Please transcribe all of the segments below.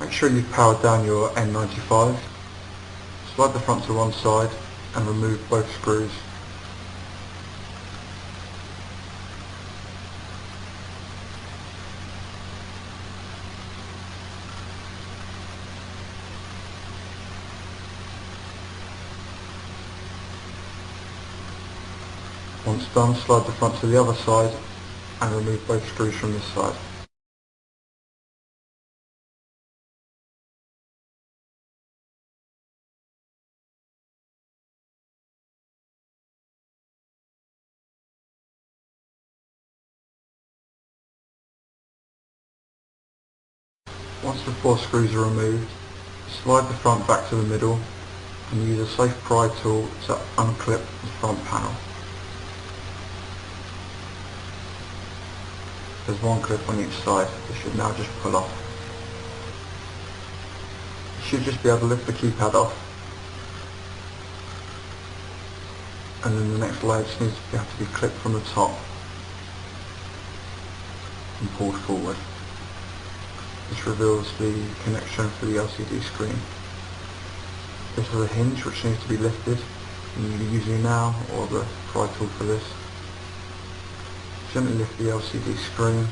Make sure you've powered down your N95. Slide the front to one side and remove both screws. Once done, slide the front to the other side and remove both screws from this side. Once the 4 screws are removed, slide the front back to the middle and use a safe pry tool to unclip the front panel. There's one clip on each side. This should now just pull off. You should just be able to lift the keypad off, and then the next layer just needs to have to be clipped from the top and pulled forward. This reveals the connection for the LCD screen. This is a hinge which needs to be lifted, and you can use it now or the pry tool for this. Gently lift the LCD screen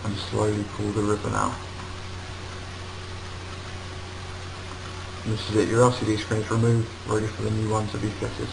and slowly pull the ribbon out. And this is it, your LCD screen is removed, ready for the new one to be fitted.